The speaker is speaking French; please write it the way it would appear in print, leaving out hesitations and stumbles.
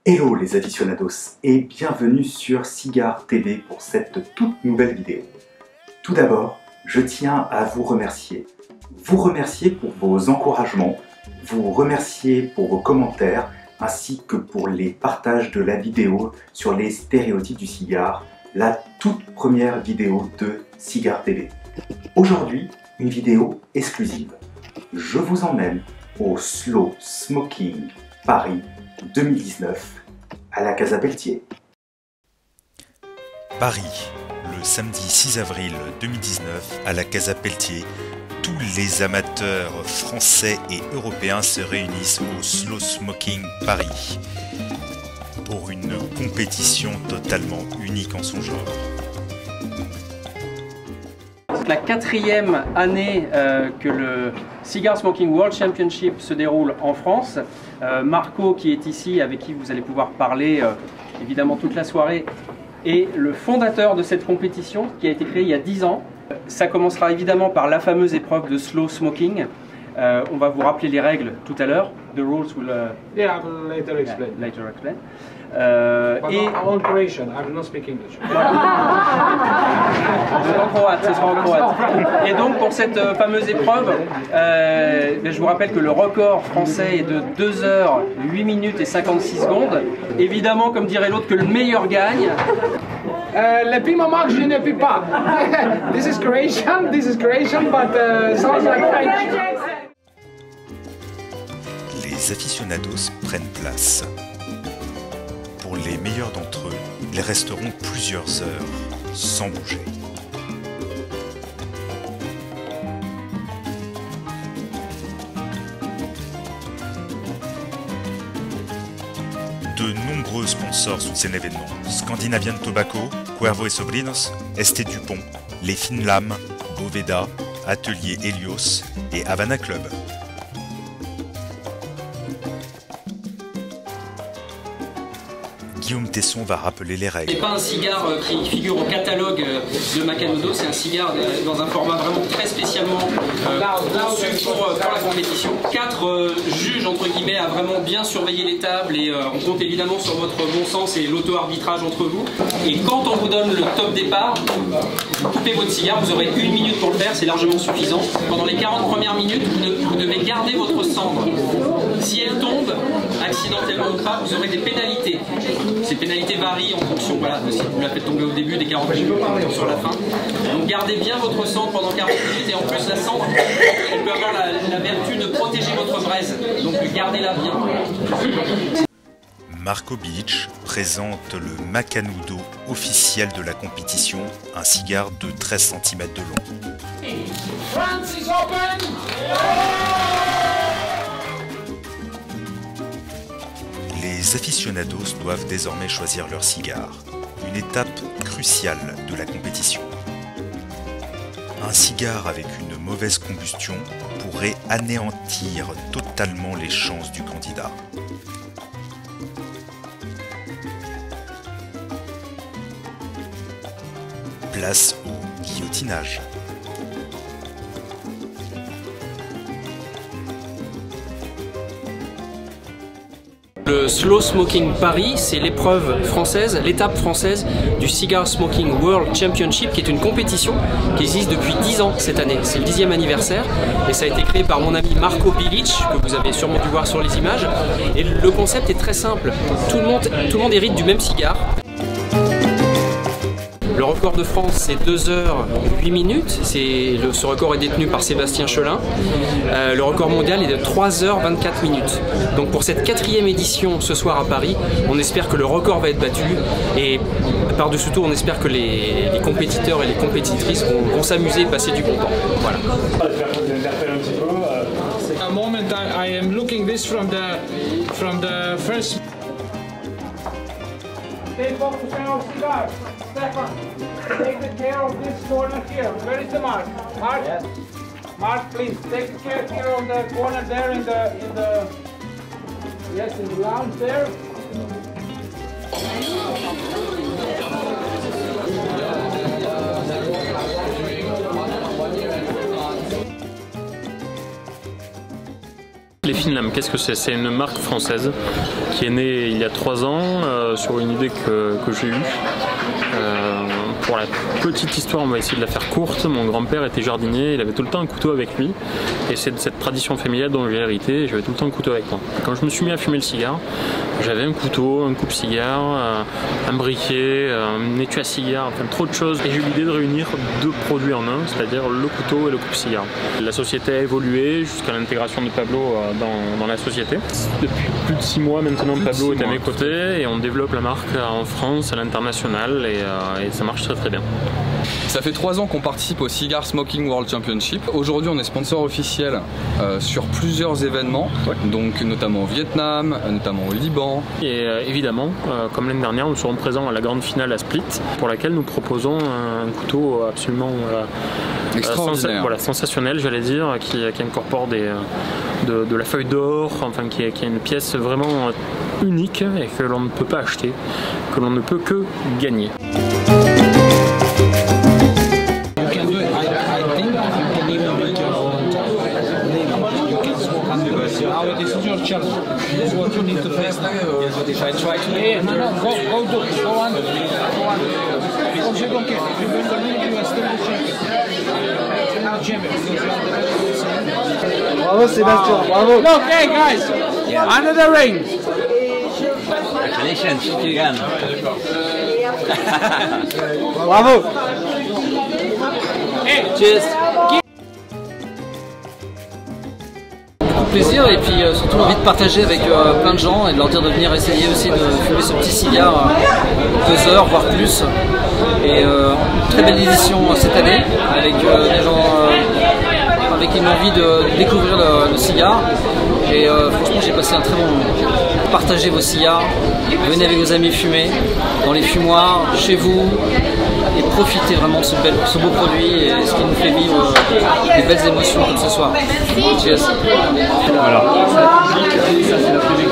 Hello les aficionados et bienvenue sur Cigar TV pour cette toute nouvelle vidéo. Tout d'abord, je tiens à vous remercier. Vous remercier pour vos encouragements, vous remercier pour vos commentaires, ainsi que pour les partages de la vidéo sur les stéréotypes du cigare, la toute première vidéo de Cigar TV. Aujourd'hui, une vidéo exclusive. Je vous emmène au Slow Smoking Paris 2019 à la Casa Pelletier. Paris, le samedi 6 avril 2019 à la Casa Pelletier. Tous les amateurs français et européens se réunissent au Slow Smoking Paris pour une compétition totalement unique en son genre. C'est la 4e année que le Cigar Smoking World Championship se déroule en France. Marco, qui est ici, avec qui vous allez pouvoir parler évidemment toute la soirée, est le fondateur de cette compétition qui a été créée il y a 10 ans. Ça commencera évidemment par la fameuse épreuve de slow smoking. On va vous rappeler les règles tout à l'heure. The rules will yeah, I will later explain. Later explain. But on Croatian, I will not speak English. Ce sera en croate, ce sera en croate. Et donc pour cette fameuse épreuve, je vous rappelle que le record français est de 2 heures, 8 minutes et 56 secondes. Évidemment, comme dirait l'autre, que le meilleur gagne. Le primo mark je ne peux pas. This is Croatian, but sounds like French. Les aficionados prennent place. Pour les meilleurs d'entre eux, ils resteront plusieurs heures sans bouger. De nombreux sponsors soutiennent l'événement. Scandinavian Tobacco, Cuervo et Sobrinos, ST Dupont, Les Fines Lames, Boveda, Atelier Helios et Havana Club. Guillaume Tesson va rappeler les règles. C'est pas un cigare qui figure au catalogue de Macanudo, c'est un cigare dans un format vraiment très spécialement conçu pour la compétition. 4 juges entre guillemets à vraiment bien surveiller les tables et on compte évidemment sur votre bon sens et l'auto-arbitrage entre vous. Et quand on vous donne le top départ, vous coupez votre cigare, vous aurez 1 minute pour le faire, c'est largement suffisant. Pendant les 40 premières minutes, vous devez garder votre cendre. Si elle tombe, accidentellement ou pas, vous aurez des pénalités. Ces pénalités varient en fonction, voilà, si vous la faites tomber au début des 40 minutes sur la fin. Donc gardez bien votre cendre pendant 40 minutes et en plus la cendre, elle peut avoir la vertu de protéger votre braise. Donc gardez-la bien. Marco Bilic présente le Macanudo officiel de la compétition, un cigare de 13 cm de long. France is open. Les aficionados doivent désormais choisir leur cigare, une étape cruciale de la compétition. Un cigare avec une mauvaise combustion pourrait anéantir totalement les chances du candidat. Place au guillotinage. Le Slow Smoking Paris, c'est l'épreuve française, l'étape française du Cigar Smoking World Championship, qui est une compétition qui existe depuis 10 ans cette année. C'est le 10e anniversaire et ça a été créé par mon ami Marco Bilic, que vous avez sûrement dû voir sur les images. Et le concept est très simple, tout le monde hérite du même cigare. Le record de France, c'est 2 heures 8 minutes. Ce record est détenu par Sébastien Chelin. Le record mondial est de 3 heures 24 minutes. Donc pour cette 4e édition ce soir à Paris, on espère que le record va être battu. Et par-dessus tout, on espère que les compétiteurs et les compétitrices vont s'amuser et passer du bon temps. Voilà. A moment I am looking this from the first. Stay focused on our cigar. Stefan, take care of this corner here. Where is the mark? Mark? Yes. Mark, please take care here on the corner there in the lounge there. Les Finlam, qu'est-ce que c'est? C'est une marque française qui est née il y a 3 ans sur une idée que j'ai eue. Pour la petite histoire, on va essayer de la faire courte. Mon grand-père était jardinier, il avait tout le temps un couteau avec lui. Et c'est de cette tradition familiale dont j'ai hérité, j'avais tout le temps un couteau avec moi. Quand je me suis mis à fumer le cigare, j'avais un couteau, un coupe-cigare, un briquet, un étui à cigare, enfin trop de choses. Et j'ai eu l'idée de réunir 2 produits en un, c'est-à-dire le couteau et le coupe-cigare. La société a évolué jusqu'à l'intégration de Pablo dans la société. Depuis plus de 6 mois maintenant, Pablo est à mes côtés et on développe la marque en France, à l'international et ça marche très bien. Ça fait 3 ans qu'on participe au Cigar Smoking World Championship. Aujourd'hui, on est sponsor officiel sur plusieurs événements, donc notamment au Vietnam, notamment au Liban. Et évidemment, comme l'année dernière, nous serons présents à la grande finale à Split, pour laquelle nous proposons un couteau absolument extraordinaire, sensationnel, j'allais dire, qui incorpore de la feuille d'or, enfin qui est une pièce vraiment unique et que l'on ne peut pas acheter, que l'on ne peut que gagner. Now this is your challenge. This is what you need to face. If I try to... Yeah, no, go do it. Go on. Because you don't care. If you win the league, you are still the champion. Now champion. Bravo Sébastien, bravo. Look, hey guys, under the ring. Congratulations, Kigan. Bravo. Hey, Cheers. Plaisir et puis surtout l'envie de partager avec plein de gens et de leur dire de venir essayer aussi de fumer ce petit cigare 2 heures voire plus. Et très belle édition cette année avec des gens avec une envie de découvrir le cigare et franchement j'ai passé un très bon moment. Partagez vos cigares, venez avec vos amis fumer dans les fumoirs, chez vous et profitez vraiment de ce beau produit et ce qui nous fait vivre des belles émotions comme ce soir. Cheers. Voilà, ça c'est la public, ça c'est la public.